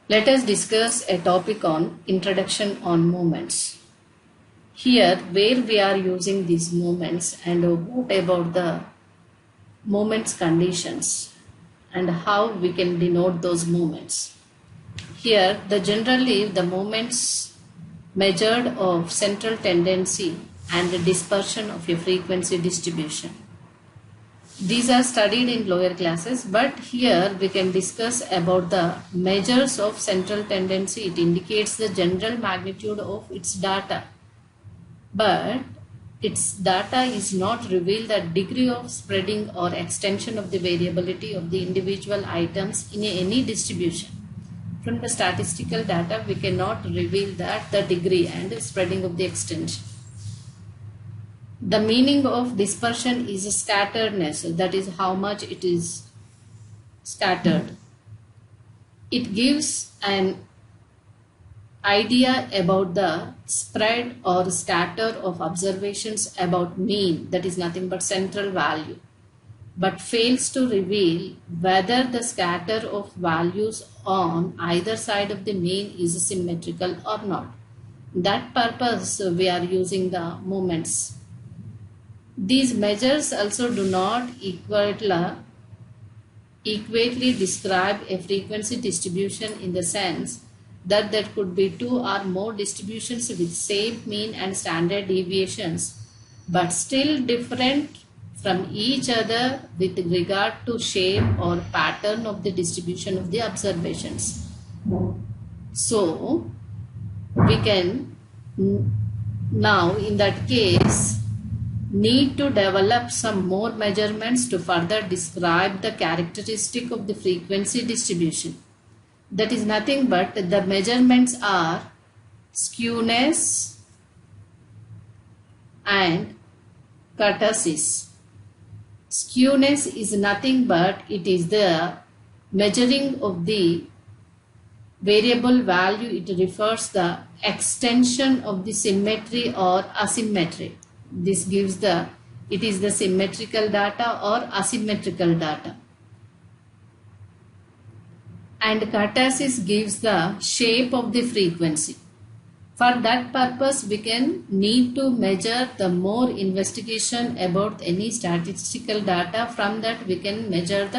Let us discuss a topic on introduction on movements. Here, where we are using these movements and what about the movements conditions and how we can denote those movements. Here, generally the movements measured of central tendency and the dispersion of a frequency distribution. These are studied in lower classes, but here we can discuss about the measures of central tendency. It indicates the general magnitude of its data, but its data is not reveal the degree of spreading or extension of the variability of the individual items in any distribution. From the statistical data, we cannot reveal that the degree and spreading of the extension. The meaning of dispersion is scatteredness, that is how much it is scattered. It gives an idea about the spread or scatter of observations about mean, that is nothing but central value, but fails to reveal whether the scatter of values on either side of the mean is symmetrical or not. That purpose we are using the moments. These measures also do not equately describe a frequency distribution in the sense that there could be two or more distributions with same mean and standard deviations, but still different from each other with regard to shape or pattern of the distribution of the observations. So, we can now in that case need to develop some more measurements to further describe the characteristic of the frequency distribution. That is nothing but the measurements are skewness and kurtosis. Skewness is nothing but it is the measuring of the variable value. It refers the extension of the symmetry or asymmetry. This gives it is the symmetrical data or asymmetrical data. And kurtosis gives the shape of the frequency. For that purpose, we can need to measure the more investigation about any statistical data. From that, we can measure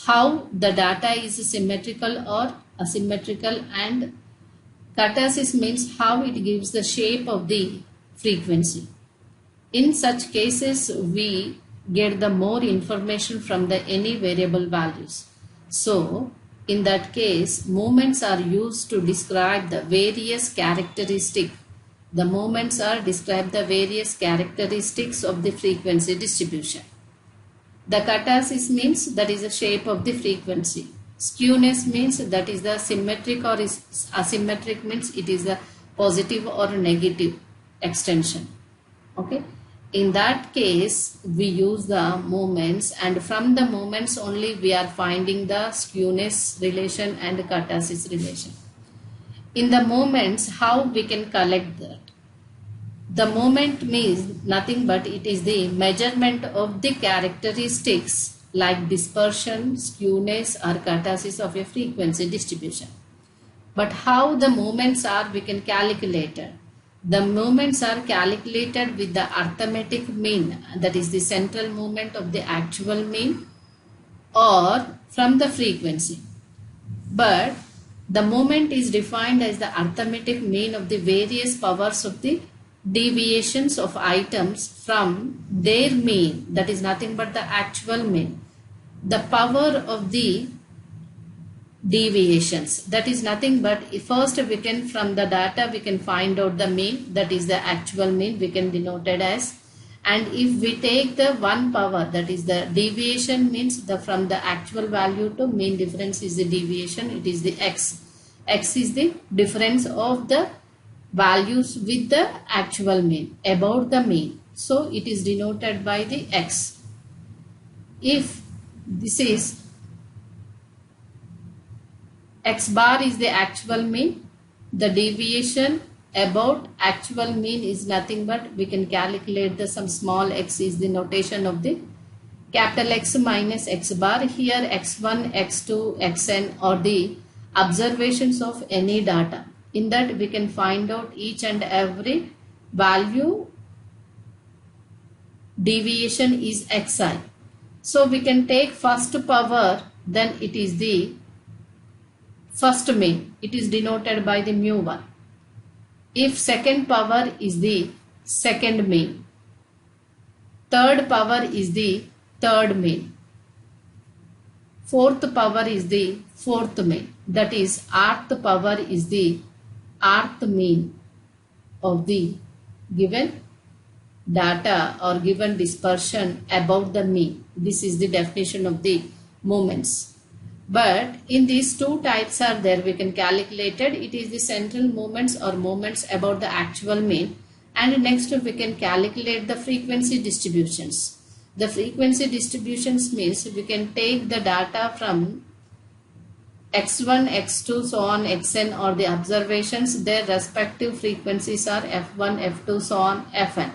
how the data is symmetrical or asymmetrical, and kurtosis means how it gives the shape of the frequency. In such cases, we get the more information from the any variable values. So, in that case, moments are used to describe the various characteristics. The moments are describe the various characteristics of the frequency distribution. The kurtosis means that is the shape of the frequency. Skewness means that is the symmetric or asymmetric means it is the positive or negative extension. Okay. In that case, we use the moments, and from the moments only we are finding the skewness relation and kurtosis relation. In the moments, how we can collect that? The moment means nothing but it is the measurement of the characteristics like dispersion, skewness or kurtosis of a frequency distribution. But how the moments are, we can calculate it. The moments are calculated with the arithmetic mean, that is the central moment of the actual mean, or from the frequency. But the moment is defined as the arithmetic mean of the various powers of the deviations of items from their mean, that is nothing but the actual mean. The power of the deviations, that is nothing but first we can from the data we can find out the mean, that is the actual mean we can denote it as, and if we take the one power, that is the deviation means the from the actual value to mean difference is the deviation, it is the x. X is the difference of the values with the actual mean about the mean, so it is denoted by the x. If this is x bar is the actual mean, the deviation about actual mean is nothing but we can calculate the some small x is the notation of the capital X minus x bar. Here x1, x2, xn or the observations of any data. In that we can find out each and every value deviation is xi. So we can take first power, then it is the first mean. It is denoted by the mu1. If second power is the second mean, third power is the third mean, fourth power is the fourth mean, that is rth power is the rth mean of the given data or given dispersion about the mean. This is the definition of the moments. But in these two types are there, we can calculate it. It is the central moments or moments about the actual mean, and next we can calculate the frequency distributions. The frequency distributions means we can take the data from x1, x2, so on, xn, or the observations. Their respective frequencies are f1, f2, so on, fn.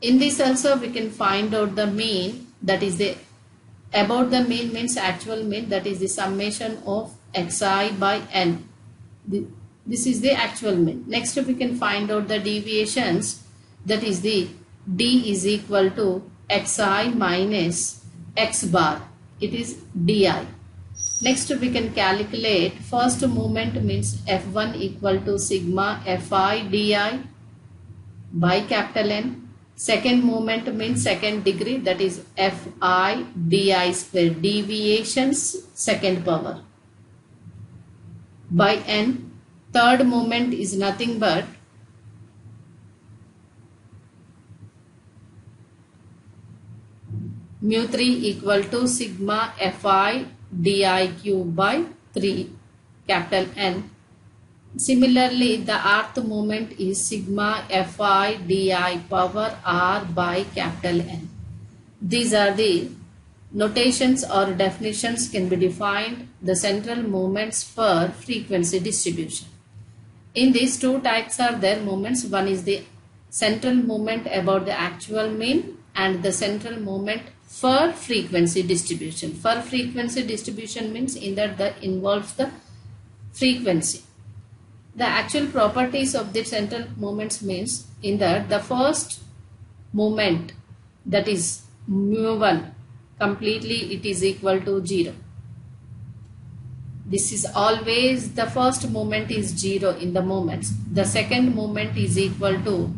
In this also we can find out the mean, that is the about the mean means actual mean, that is the summation of xi by n. This is the actual mean. Next we can find out the deviations, that is the d is equal to xi minus x bar. It is di. Next we can calculate first moment means f1 equal to sigma fi di by capital N. Second moment means second degree, that is fi di square, deviations second power by n. Third moment is nothing but mu3 equal to sigma fi di cube by 3 capital N. Similarly, the rth moment is sigma fi di power r by capital N. These are the notations or definitions can be defined the central moments for frequency distribution. In these two types are there moments. One is the central moment about the actual mean and the central moment for frequency distribution. For frequency distribution means in that involves the frequency. The actual properties of the central moments means in that the first moment, that is mu1, completely it is equal to 0. This is always the first moment is 0 in the moments. The second moment is equal to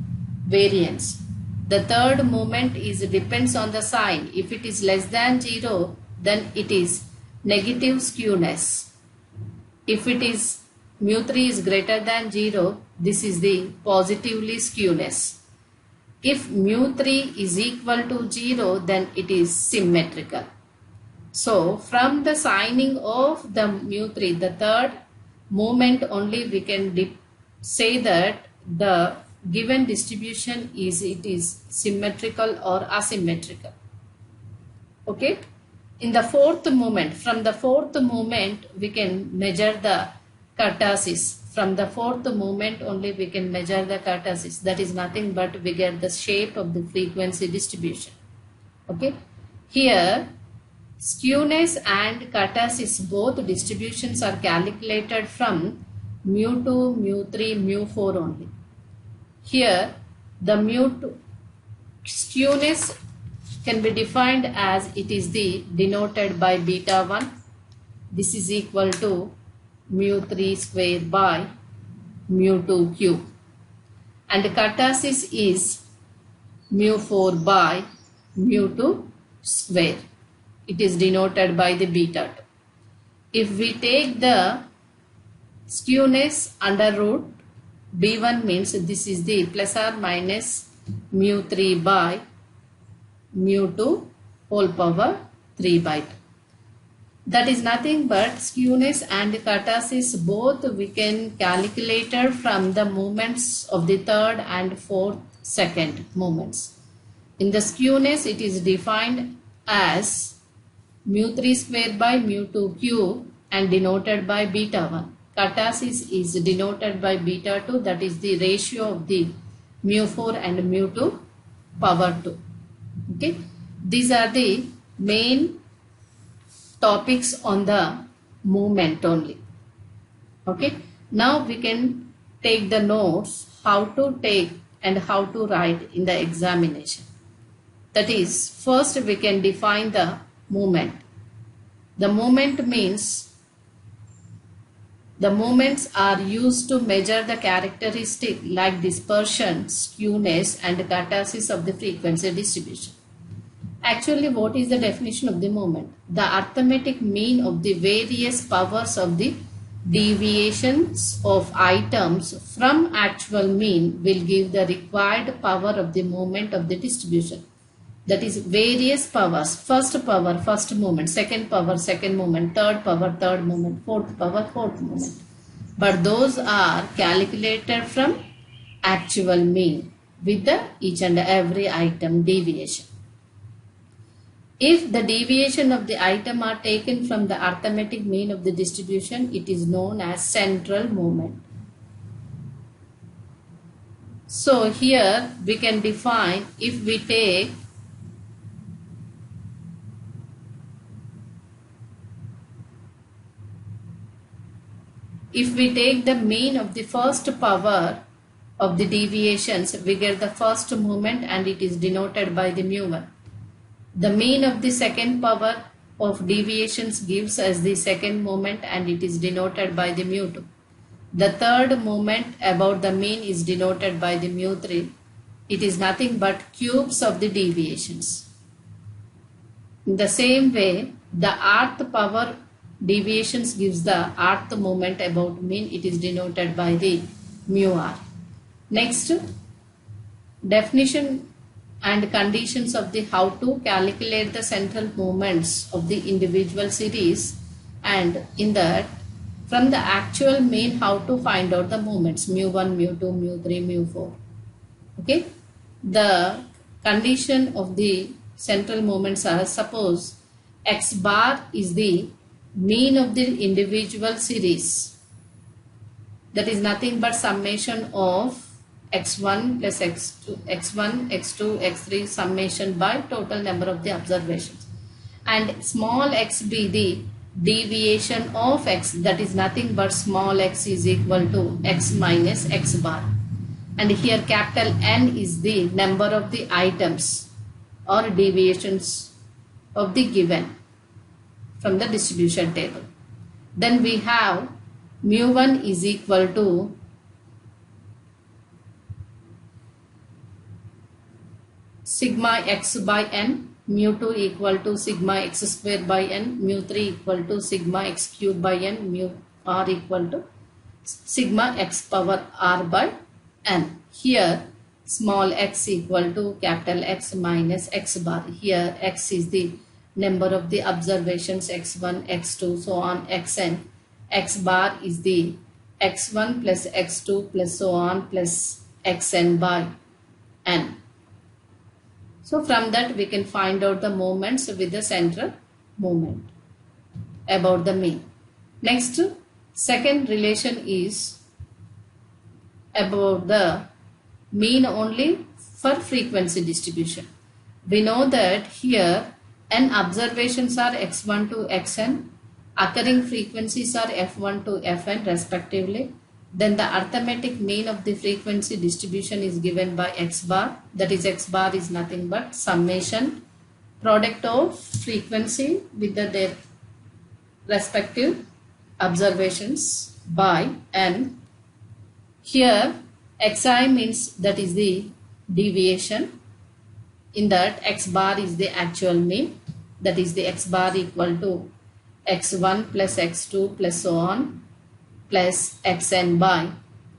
variance. The third moment is depends on the sign. If it is less than 0, then it is negative skewness. If it is mu3 is greater than 0, this is the positively skewness. If mu3 is equal to 0, then it is symmetrical. So from the signing of the mu3, the third moment only, we can say that the given distribution is symmetrical or asymmetrical. Okay. In the fourth moment, from the fourth moment we can measure the kurtosis. From the fourth moment only we can measure the kurtosis. That is nothing but we get the shape of the frequency distribution. Okay. Here skewness and kurtosis, both distributions are calculated from mu2, mu3, mu4 only. Here the mu2 skewness can be defined as it is the denoted by beta 1. This is equal to mu3 square by mu2 cube, and kurtosis is mu4 by mu2 square. It is denoted by the beta 2. If we take the skewness under root b1 means this is the plus or minus mu3 by mu2 whole power 3 by 2. That is nothing but skewness and kurtosis, both we can calculate from the moments of the third and fourth second moments. In the skewness it is defined as mu3 square by mu2 cube and denoted by beta 1. Kurtosis is denoted by beta 2, that is the ratio of the mu4 and mu2 power 2. Okay. These are the main topics on the movement only. Okay. Now we can take the notes how to take and how to write in the examination. That is, first we can define the moment. The moment means the moments are used to measure the characteristic like dispersion, skewness and kurtosis of the frequency distribution. Actually, what is the definition of the moment? The arithmetic mean of the various powers of the deviations of items from actual mean will give the required power of the moment of the distribution. That is various powers. First power, first moment. Second power, second moment. Third power, third moment. Fourth power, fourth moment. But those are calculated from actual mean with the each and every item deviation. If the deviation of the item are taken from the arithmetic mean of the distribution, it is known as central moment. So here we can define, if we take the mean of the first power of the deviations, we get the first moment and it is denoted by the mu1. The mean of the second power of deviations gives us the second moment and it is denoted by the mu2. The third moment about the mean is denoted by the mu3. It is nothing but cubes of the deviations. In the same way, the rth power deviations gives the rth moment about mean. It is denoted by the mu r. Next, definition and conditions of the how to calculate the central moments of the individual series, and in that from the actual mean how to find out the moments mu1, mu2, mu3, mu4. Okay, the condition of the central moments are, suppose x bar is the mean of the individual series, that is nothing but summation of x1 plus x2, x1, x2, x3 summation by total number of the observations, and small x be the deviation of x, that is nothing but small x is equal to x minus x bar, and here capital N is the number of the items or deviations of the given from the distribution table. Then we have mu1 is equal to sigma x by n, mu2 equal to sigma x square by n, mu3 equal to sigma x cube by n, mu r equal to sigma x power r by n. Here small x equal to capital X minus x bar. Here x is the number of the observations x1, x2, so on xn. X bar is the x1 plus x2 plus so on plus xn by n. So from that we can find out the moments with the central moment about the mean. Next, second relation is about the mean only for frequency distribution. We know that here n observations are x1 to xn, occurring frequencies are f1 to fn respectively. Then the arithmetic mean of the frequency distribution is given by x bar, that is x bar is nothing but summation product of frequency with their respective observations by n. Here xi means that is the deviation, in that x bar is the actual mean, that is the x bar equal to x1 plus x2 plus so on plus xn by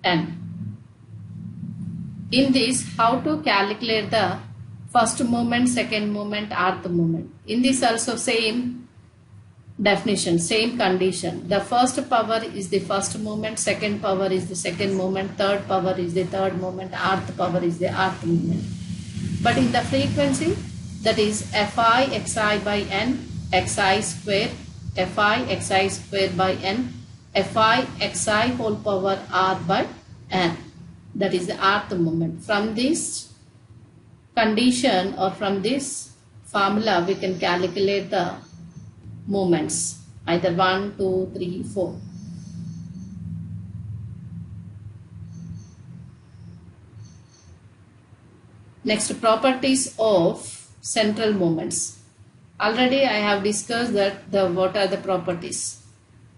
n. In this, how to calculate the first moment, second moment, rth moment. In this also same definition, same condition. The first power is the first moment, second power is the second moment, third power is the third moment, rth power is the rth moment. But in the frequency, that is fi xi by n, xi square, fi xi square by n, fi xi whole power r by n, that is the rth moment. From this condition or from this formula we can calculate the moments, either 1, 2, 3, 4. Next, properties of central moments. Already I have discussed that what are the properties.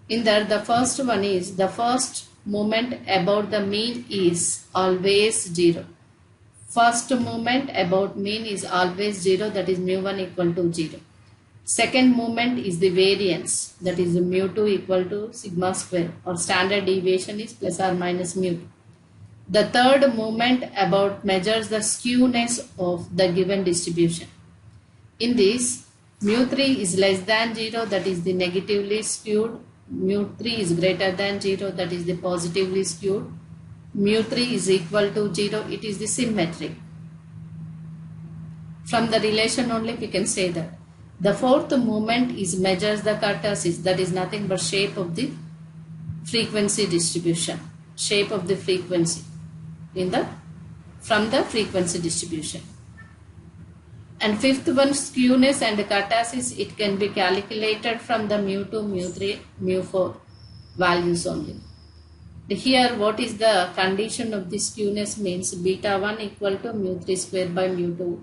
In that, the first one is the first moment about the mean is always 0. First moment about mean is always 0, that is mu1 equal to 0. Second moment is the variance, that is mu2 equal to sigma square, or standard deviation is plus or minus mu2. The third moment about measures the skewness of the given distribution. In this, mu3 is less than 0, that is the negatively skewed. Mu3 is greater than 0, that is the positively skewed. Mu3 is equal to 0, it is the symmetric. From the relation only we can say that. The fourth moment is measures the kurtosis, that is nothing but shape of the frequency distribution, shape of the frequency from the frequency distribution. And fifth one, skewness and kurtosis, it can be calculated from the mu2, mu3, mu4 values only. Here what is the condition of the skewness means beta 1 equal to mu3 square by mu2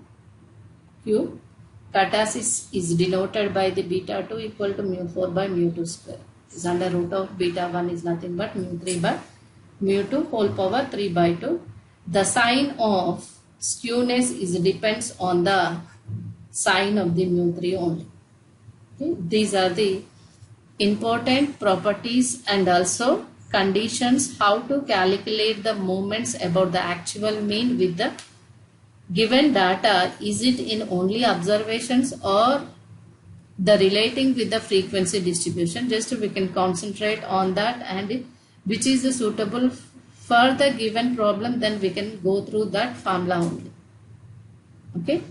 cube. Kurtosis is denoted by the beta 2 equal to mu4 by mu2 square. Is under root of beta 1 is nothing but mu3 by mu2 whole power 3 by 2. The sign of skewness is depends on the sign of the mu3 only. Okay. These are the important properties and also conditions how to calculate the moments about the actual mean with the given data. Is it in only observations or the relating with the frequency distribution? Just we can concentrate on that, and which is the suitable for the given problem, then we can go through that formula only. Okay.